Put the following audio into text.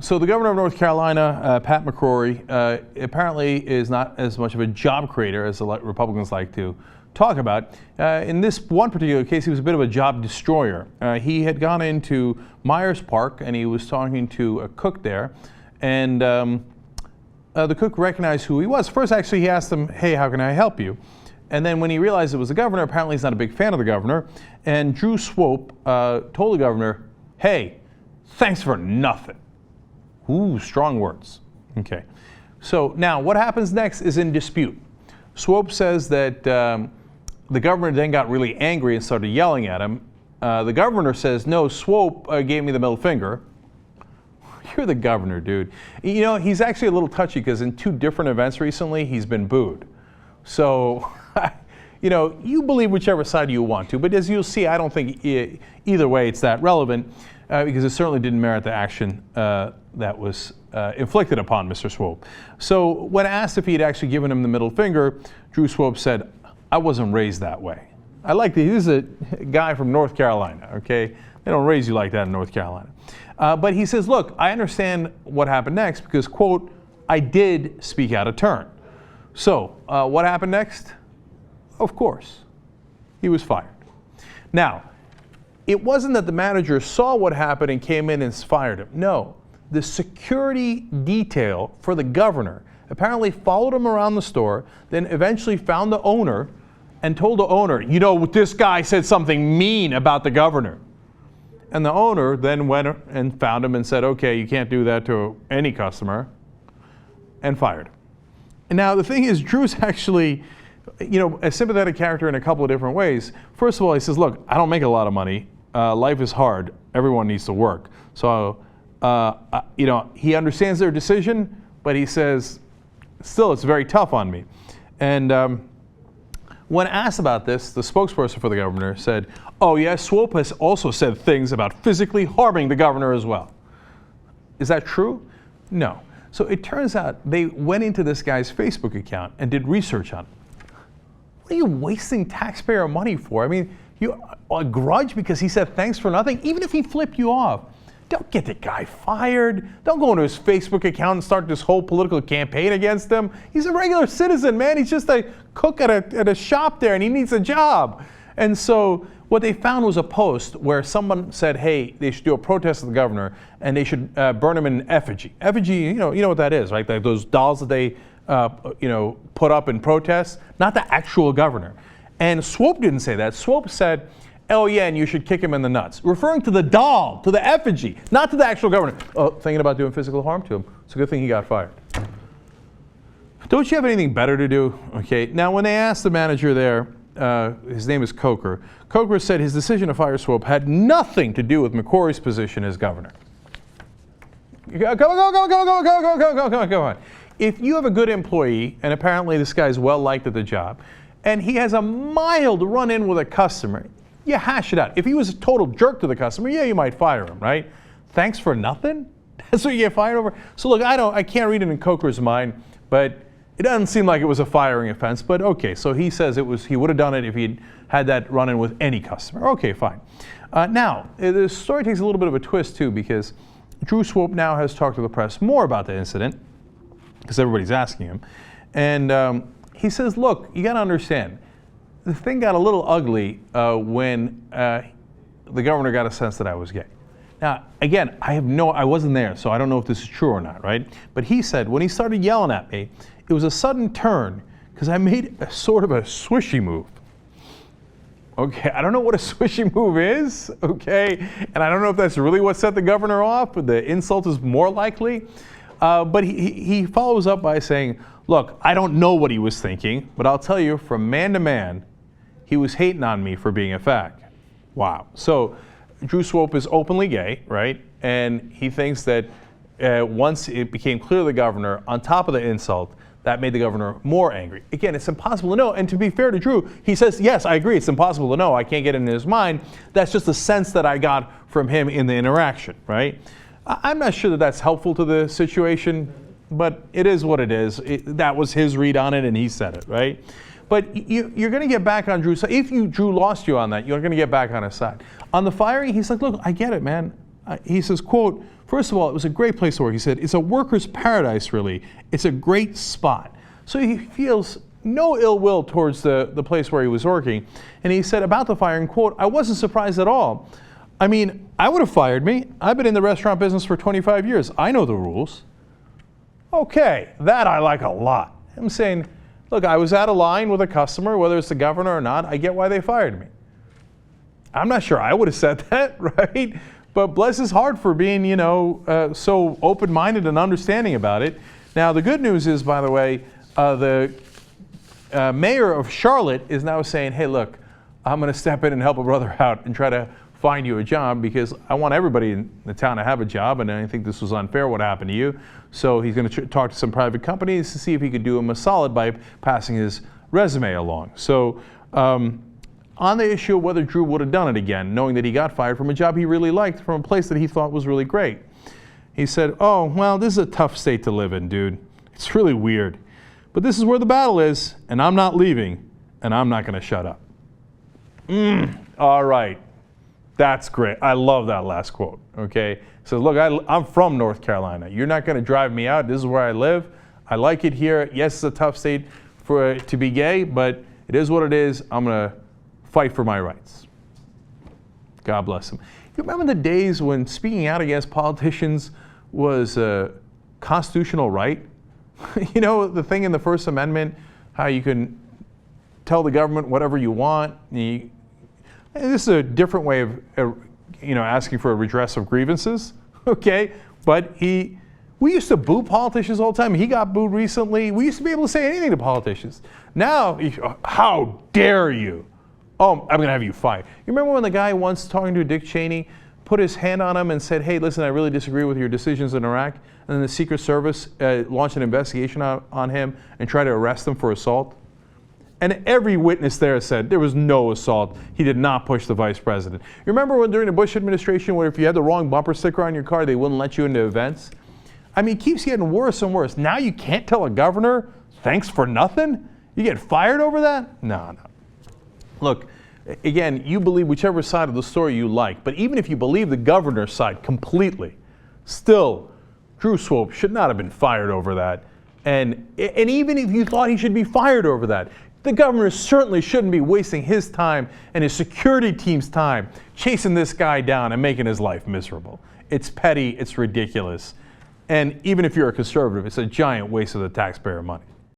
So the governor of North Carolina, Pat McCrory, apparently is not as much of a job creator as the Republicans like to talk about. In this one particular case, he was a bit of a job destroyer. He had gone into Myers Park and he was talking to a cook there, and the cook recognized who he was. First, actually, he asked him, "Hey, how can I help you?" And then when he realized it was the governor, apparently he's not a big fan of the governor, and Drew Swope told the governor, "Hey, thanks for nothing." Ooh, strong words. Okay. So now what happens next is in dispute. Swope says that the governor then got really angry and started yelling at him. The governor says, "No, Swope gave me the middle finger." You're the governor, dude. You know, he's actually a little touchy because in 2 different events recently, he's been booed. So, you know, you believe whichever side you want to, but as you'll see, I don't think either way it's that relevant because it certainly didn't merit the action that was inflicted upon Mr. Swope. So when asked if he had actually given him the middle finger, Drew Swope said, "I wasn't raised that way." I like that. He's a guy from North Carolina, okay? They don't raise you like that in North Carolina. But he says, look, I understand what happened next because, quote, "I did speak out of turn." So what happened next? Of course, he was fired. Now, it wasn't that the manager saw what happened and came in and fired him. No, the security detail for the governor apparently followed him around the store, then eventually found the owner and told the owner, "You know, this guy said something mean about the governor." And the owner then went and found him and said, "Okay, you can't do that to any customer," and fired him. And now the thing is, Drew's actually, you know, a sympathetic character in a couple of different ways. First of all, he says, "Look, I don't make a lot of money. Life is hard. Everyone needs to work." So, you know, he understands their decision, but he says, still, it's very tough on me. And when asked about this, the spokesperson for the governor said, "Oh, yes, Swope has also said things about physically harming the governor as well." Is that true? No. So it turns out they went into this guy's Facebook account and did research on it. What are you wasting taxpayer money for? I mean, you a grudge because he said thanks for nothing? Even if he flipped you off, don't get the guy fired. Don't go into his Facebook account and start this whole political campaign against him. He's a regular citizen, man. He's just a cook at a shop there and he needs a job. And so what they found was a post where someone said, hey, they should do a protest of the governor and they should burn him in effigy. Effigy, you know what that is, right? Like those dolls that they put up in protest, not the actual governor. And Swope didn't say that. Swope said, "Oh yeah, and you should kick him in the nuts," referring to the doll, to the effigy, not to the actual governor. Oh, thinking about doing physical harm to him. It's a good thing he got fired. Don't you have anything better to do? Okay. Now, when they asked the manager there, his name is Coker. Coker said his decision to fire Swope had nothing to do with McCrory's position as governor. Come on. If you have a good employee, and apparently this guy's well liked at the job, and he has a mild run-in with a customer, you hash it out. If he was a total jerk to the customer, yeah, you might fire him, right? Thanks for nothing? That's what you get fired over? So look, I can't read it in Coker's mind, but it doesn't seem like it was a firing offense, but okay, so he says he would have done it if he'd had that run-in with any customer. Okay, fine. Now, the story takes a little bit of a twist too, because Drew Swope now has talked to the press more about the incident, because everybody's asking him, and he says, look, you gotta understand, the thing got a little ugly when the governor got a sense that I was gay. Now, again, I wasn't there, so I don't know if this is true or not, right? But he said when he started yelling at me, it was a sudden turn because I made a sort of a swishy move. Okay, I don't know what a swishy move is, okay? And I don't know if that's really what set the governor off, but the insult is more likely. But he follows up by saying, look, I don't know what he was thinking, but I'll tell you from man to man, he was hating on me for being a fag. Wow. So Drew Swope is openly gay, right? And he thinks that once it became clear to the governor, on top of the insult, that made the governor more angry. Again, it's impossible to know. And to be fair to Drew, he says, yes, I agree, it's impossible to know. I can't get it in his mind. That's just the sense that I got from him in the interaction, right? I'm not sure that that's helpful to the situation, but it is what it is. That was his read on it, and he said it, right? But you're going to get back on Drew's side. If Drew lost you on that, you're going to get back on his side. On the firing, he's like, look, I get it, man. He says, quote, First of all, it was a great place to work. He said, it's a worker's paradise, really. It's a great spot. So he feels no ill will towards the place where he was working. And he said about the firing, quote, I wasn't surprised at all. I mean, I would have fired me. I've been in the restaurant business for 25 years. I know the rules. Okay, that I like a lot. I'm saying, look, I was out of line with a customer, whether it's the governor or not. I get why they fired me. I'm not sure I would have said that, right? But bless his heart for being, so open-minded and understanding about it. Now, the good news is, by the way, the mayor of Charlotte is now saying, hey, look, I'm going to step in and help a brother out and try to find you a job because I want everybody in the town to have a job, and I think this was unfair what happened to you. So he's going to talk to some private companies to see if he could do him a solid by passing his resume along. So on the issue of whether Drew would have done it again, knowing that he got fired from a job he really liked, from a place that he thought was really great, he said, oh, well, this is a tough state to live in, dude. It's really weird. But this is where the battle is, and I'm not leaving, and I'm not going to shut up. All right. That's great. I love that last quote, okay? So look, I'm from North Carolina. You're not going to drive me out. This is where I live. I like it here. Yes, it's a tough state to be gay, but it is what it is. I'm going to fight for my rights. God bless him. You remember the days when speaking out against politicians was a constitutional right? You know, the thing in the First Amendment, how you can tell the government whatever you want. This is a different way of, asking for a redress of grievances, okay? But we used to boo politicians all the time. He got booed recently. We used to be able to say anything to politicians. Now, how dare you? Oh, I'm going to have you fired. You remember when the guy once talking to Dick Cheney put his hand on him and said, hey, listen, I really disagree with your decisions in Iraq. And then the Secret Service launched an investigation on him and tried to arrest him for assault. And every witness there said there was no assault. He did not push the vice president. You remember when during the Bush administration where if you had the wrong bumper sticker on your car, they wouldn't let you into events? I mean, it keeps getting worse and worse. Now you can't tell a governor, thanks for nothing? You get fired over that? No. Look, again, you believe whichever side of the story you like, but even if you believe the governor's side completely, still, Drew Swope should not have been fired over that. And even if you thought he should be fired over that, the governor certainly shouldn't be wasting his time and his security team's time chasing this guy down and making his life miserable. It's petty, it's ridiculous. And even if you're a conservative, it's a giant waste of the taxpayer money.